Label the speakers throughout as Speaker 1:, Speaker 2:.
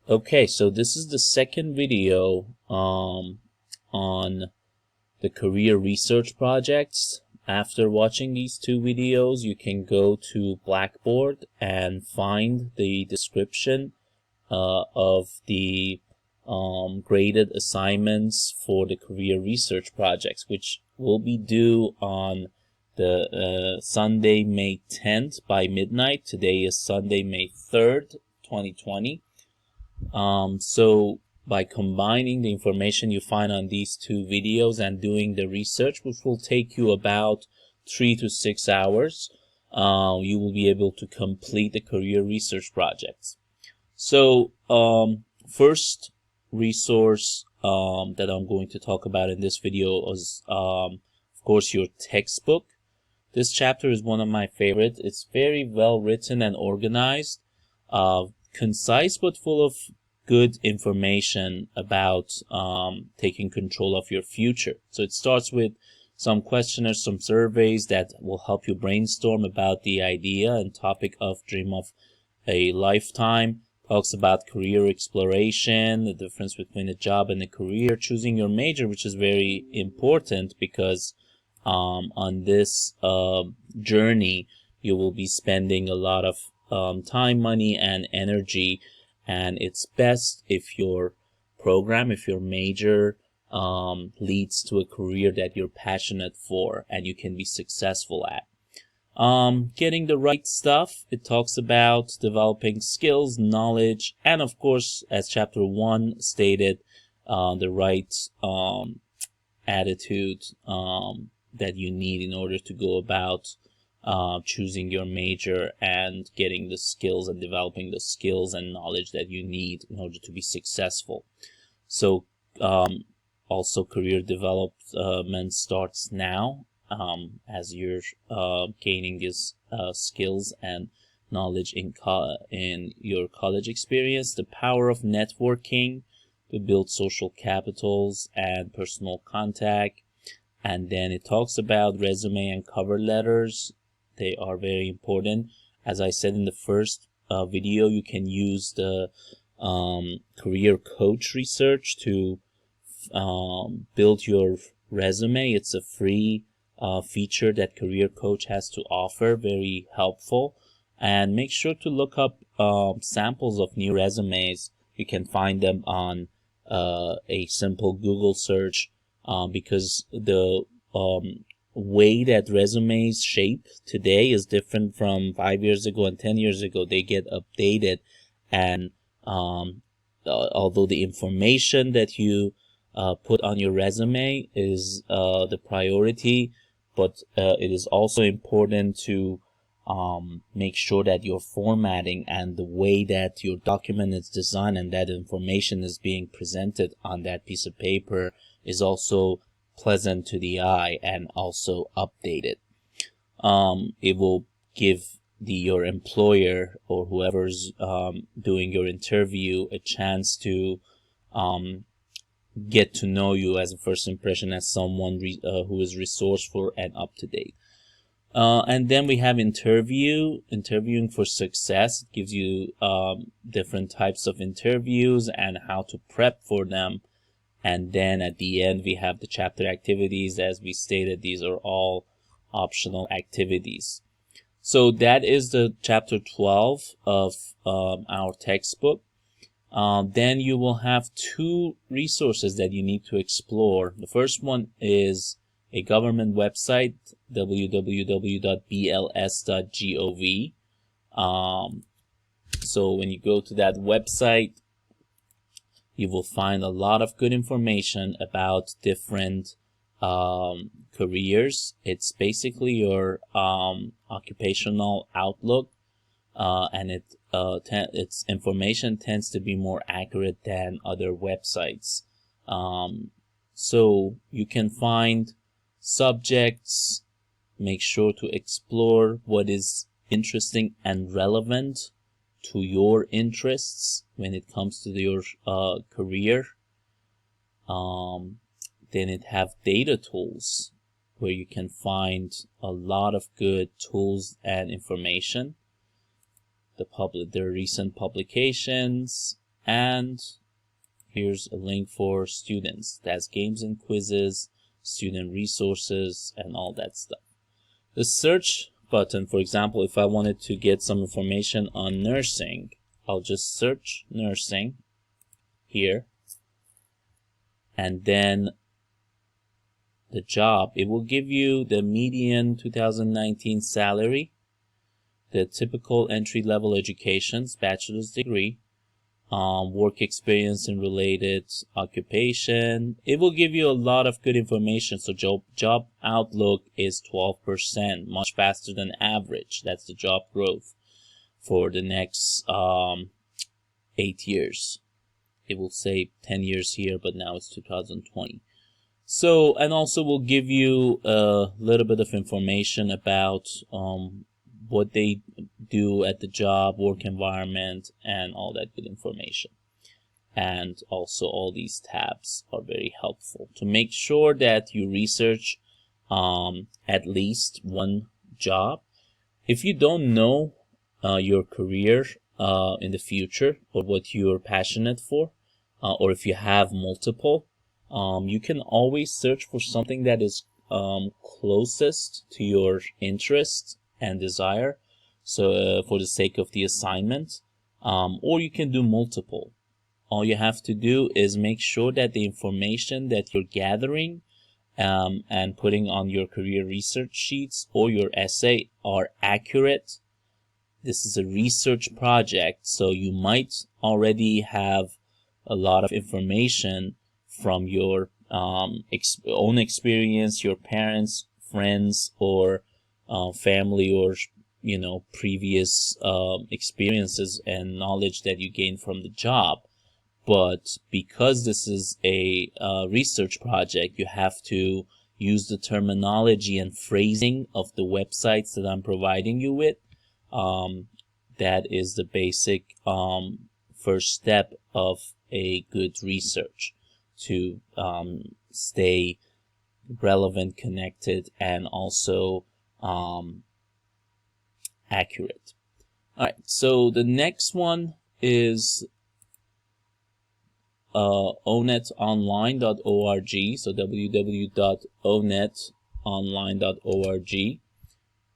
Speaker 1: Okay, so this is the second video on the career research projects. After watching these two videos, you can go to Blackboard and find the description of the graded assignments for the career research projects, which will be due on the Sunday, May 10th by midnight. Today is Sunday, May 3rd, 2020. So by combining the information you find on these two videos and doing the research, which will take you about 3 to 6 hours, you will be able to complete the career research projects. So first resource that I'm going to talk about in this video is of course your textbook. This chapter is one of my favorites. It's very well written and organized, concise but full of good information about taking control of your future. So it starts with some questionnaires, some surveys that will help you brainstorm about the idea and topic of dream of a lifetime. Talks about career exploration, the difference between a job and a career, choosing your major, which is very important because on this journey you will be spending a lot of time, money, and energy, and it's best if your program, if your major leads to a career that you're passionate for and you can be successful at. Getting the right stuff. It talks about developing skills, knowledge, and of course, as chapter 1 stated, the right attitude that you need in order to go about choosing your major and getting the skills and developing the skills and knowledge that you need in order to be successful. So also career development starts now as you're gaining these skills and knowledge in your college experience. The power of networking to build social capitals and personal contact. And then it talks about resume and cover letters. They are very important. As I said in the first video, you can use the career coach research to build your resume. It's a free feature that career coach has to offer, very helpful. And make sure to look up samples of new resumes. You can find them on a simple Google search, because the way that resumes shape today is different from 5 years ago and 10 years ago. They get updated, and although the information that you put on your resume is the priority, but it is also important to make sure that your formatting and the way that your document is designed and that information is being presented on that piece of paper is also pleasant to the eye and also updated. It will give your employer or whoever's doing your interview a chance to get to know you as a first impression as someone who is resourceful and up to date. And then we have interviewing for success. It gives you different types of interviews and how to prep for them. And then at the end, we have the chapter activities. As we stated, these are all optional activities. So that is the chapter 12 of our textbook. Then you will have two resources that you need to explore. The first one is a government website, www.bls.gov. So when you go to that website, you will find a lot of good information about different careers. It's basically your occupational outlook, and its information tends to be more accurate than other websites. So you can find subjects. Make sure to explore what is interesting and relevant to your interests when it comes to your career. Then it have data tools where you can find a lot of good tools and information. The recent publications and here's a link for students. That's games and quizzes, student resources, and all that stuff. The search button, for example, if I wanted to get some information on nursing, I'll just search nursing here, and then the job. It will give you the median 2019 salary, the typical entry-level educations, bachelor's degree, work experience in related occupation. It will give you a lot of good information. So job outlook is 12%, much faster than average. That's the job growth for the next 8 years. It will say 10 years here, but now it's 2020. So, and also will give you a little bit of information about what they do at the job, work environment, and all that good information. And also all these tabs are very helpful to make sure that you research at least one job. If you don't know your career in the future, or what you're passionate for, or if you have multiple, you can always search for something that is closest to your interest and desire, so for the sake of the assignment, or you can do multiple. All you have to do is make sure that the information that you're gathering and putting on your career research sheets or your essay are accurate. This is a research project, so you might already have a lot of information from your own experience, your parents, friends, or family, or previous experiences and knowledge that you gained from the job. But because this is a research project, you have to use the terminology and phrasing of the websites that I'm providing you with. That is the basic first step of a good research to stay relevant, connected, and also accurate. All right, so the next one is onetonline.org, so www.onetonline.org,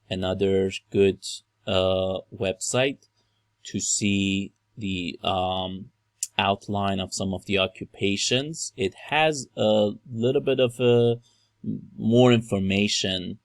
Speaker 1: another good website to see the outline of some of the occupations. It has a little bit of more information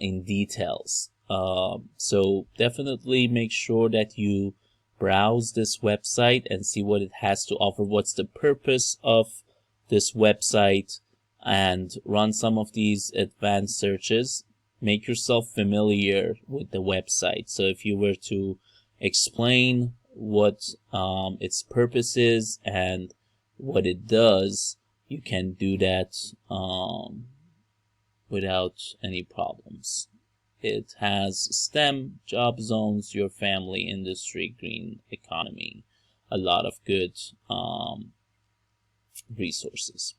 Speaker 1: in details. So definitely make sure that you browse this website and see what it has to offer, what's the purpose of this website, and run some of these advanced searches. Make yourself familiar with the website. So if you were to explain what its purpose is and what it does, you can do that without any problems. It has STEM, job zones, your family, industry, green economy, a lot of good resources.